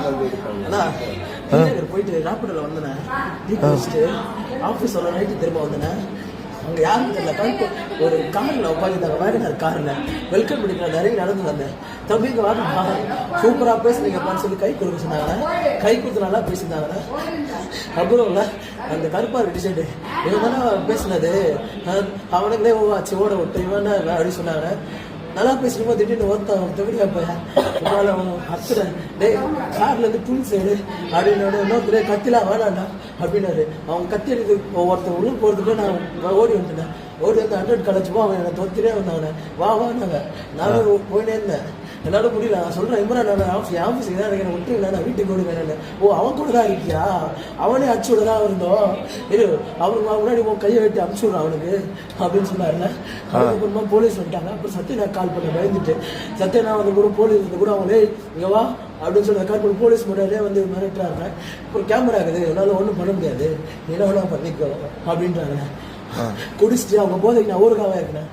அண்ணா போயிட்டு ராப்பிடல வந்தேன் டீ குடிச்சிட்டு ஆஃபீஸ் வர நைட்டு திரும்ப வந்தேன். அங்கே யாரும் தெரியல, ஒரு காரில் உட்காந்துருந்தாங்க, வேகனர் காரில் வெல்கம் பண்ணிக்கிற நிறைய நடந்து வந்தேன். தம்பிங்க வாங்க சூப்பராக பேசுனீங்கப்பான்னு சொல்லி கை கொடுக்க சொன்னாங்க. கை கொடுத்து நல்லா பேசியிருந்தாங்க. அப்புறம் இல்லை அந்த கருப்பாரு டிசைடு இவன் தானே பேசினது, அவனுங்களே ஆச்சு ஓட விட்டு இவன் அப்படின்னு சொன்னாங்க. நல்லா பேசணுமா திடீர்னு ஒருத்தன் தொகுதியா போய் அத்துறேன் டே கார்லேருந்து புல் சைடு அப்படின்னு இன்னொருத்தரே கத்திலாம் வேணாண்டா அப்படின்னாரு. அவங்க கத்தி எடுத்து ஒருத்தர் உள்ள போகிறதுக்கு நான் ஓடி வந்துட்டேன். ஓடி வந்து 100 கலைச்சுப்போ அவன் என்னை தொத்திரே வந்தாங்க. வா நாங்கள் போயினே இருந்தேன். என்னால் முடியல. நான் சொல்கிறேன் இம்ரான் நான் ஆஃபீஸுக்கு தான் நினைக்கிறேன், விட்டுருங்க நான் வீட்டுக்கு ஓடு வேணான்னு. ஓ அவன் கூட தான் இருக்கியா, அவனே அடிச்சு விட தான் இருந்தோம். இரு அவனுக்கு முன்னாடி கையை வெட்டி அனுப்பிச்சு விட்றான் அவனுக்கு அப்படின்னு சொன்னார்ல. அதுக்கப்புறமா போலீஸ் வந்துட்டாங்க. அப்புறம் சத்யனா கால் பண்ண பயந்துட்டு சத்யனா வந்து கூட போலீஸ் வந்து கூட அவங்களே இங்கே வா அப்படின்னு சொல்லி கால் பண்ணி போலீஸ் முன்னாடியே வந்து மிரட்டுறாங்க. அப்புறம் கேமரா இருக்குது, என்னால் ஒன்றும் பண்ண முடியாது, என்ன வேணா பண்ணிக்கோ அப்படின்றாங்க. குடிச்சிட்டு அவங்க போதைக்கு நான் ஊருக்காக இருக்கிறேன்.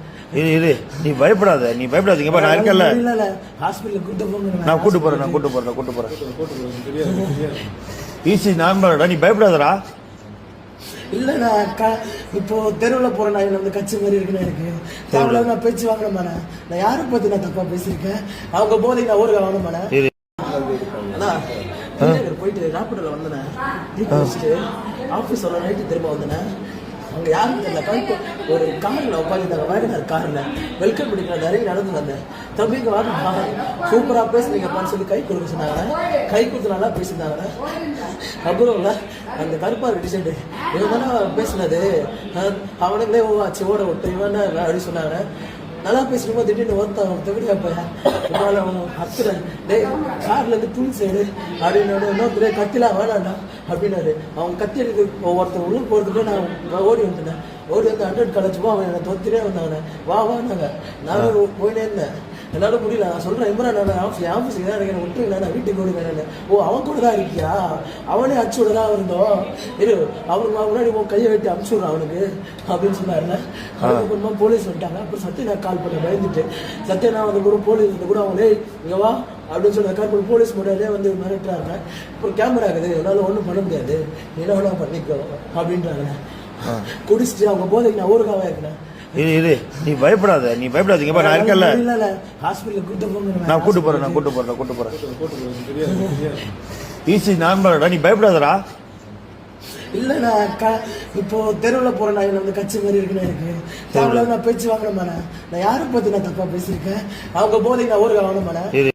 நீ பயப்படாத, நீ பயப்படாதீங்க, நான் இருக்கல. இல்ல ஹாஸ்பிட்டலுக்கு கூட்டு போங்க, நான் கூட்டு போறேன். ஈஸி நார்மலா, நீ பயப்படாதடா. இல்லண்ணா இப்போ தெருவில் போறேன், நான் வந்து கட்சி மாதிரி இருக்குன்னு எனக்கு தேவையில்லாம நான் பேச்சு வாங்கினேன். நான் யாரை பத்தி நான் தப்பா பேசியிருக்கேன், அவங்க போதைக்கு நான் ஊருக்கு வாங்கினேன். அண்ணா போயிட்டு ராப்பிடல வந்தேன் டீ குடிச்சிட்டு ஆஃபீஸ் வர நைட்டு திரும்ப வந்தேன். அங்கே யாரும் தெரியல, ஒரு காரில் உட்காந்துருந்தாங்க, வேகனர் காரில் வெல்கம் பண்ணிக்கிற நிறைய நடந்து வந்தேன். தம்பிங்க வாங்க சூப்பராக பேசுனீங்கப்பான்னு சொல்லி கை கொடுக்க சொன்னாங்க. கை கொடுத்து நல்லா பேசியிருந்தாங்க. அப்புறம் இல்லை அந்த கருப்பாரு டிசைடு இவன் தானே பேசினது, அவனுங்களே ஆச்சு ஓட விட்டு இவன் அப்படின்னு சொன்னாங்க. நல்லா பேசணுமா திடீர்னு ஒருத்தன் தொகுதியா போய் அத்துறேன் டே கார்லேருந்து புல் சைடு அப்படின்னு இன்னொருத்தரே கத்திலாம் வேணாண்டா அப்படின்னாரு. அவங்க கத்தி எடுத்து ஒருத்தர் உள்ள போகிறதுக்கு நான் ஓடி வந்துட்டேன். ஓடி வந்து 100 கலைச்சுப்போ அவன் என்னை தொத்திரே வந்தாங்க. வா நாங்கள் போயினே இருந்தேன். என்னால் முடியல. நான் சொல்கிறேன் இம்ரான் நான் ஆஃபீஸுக்கு தான் நினைக்கிறேன், விட்டுருங்க நான் வீட்டுக்கு ஓடு வேணான்னு. ஓ அவன் கூட தான் இருக்கியா, அவனே அடிச்சு விட தான் இருந்தோம். இரு அவனுக்கு முன்னாடி கையை வெட்டி அனுப்பிச்சு விட்றான் அவனுக்கு அப்படின்னு சொன்னார்ல. அதுக்கப்புறமா போலீஸ் வந்துட்டாங்க. அப்புறம் சத்யனா கால் பண்ண பயந்துட்டு சத்யனா வந்து கூட போலீஸ் வந்து கூட அவங்களே இங்கே வா அப்படின்னு சொல்லி கால் பண்ணி போலீஸ் முன்னாடியே வந்து மிரட்டுறாங்க. அப்புறம் கேமரா இருக்குது, என்னால் ஒன்றும் பண்ண முடியாது, என்ன வேணா பண்ணிக்கோ அப்படின்றாங்க. குடிச்சிட்டு அவங்க போதைக்கு நான் ஊருக்காக இருக்கிறேன். நீ பயப்படாத, நீ பயப்படாதீங்க, நான் இருக்கல. இல்ல ஹாஸ்பிட்டலுக்கு கூட்டு போங்க, நான் கூட்டு போறேன். ஈஸி நார்மலா, நீ பயப்படாதடா. இல்லண்ணா இப்போ தெருவில் போறேன், நான் வந்து கட்சி மாதிரி இருக்குன்னு எனக்கு தேவையில்லாம நான் பேச்சு வாங்கினேன். நான் யாரை பத்தி நான் தப்பா பேசியிருக்கேன், அவங்க போதைக்கு நான் ஊருக்கு வாங்கினேன்.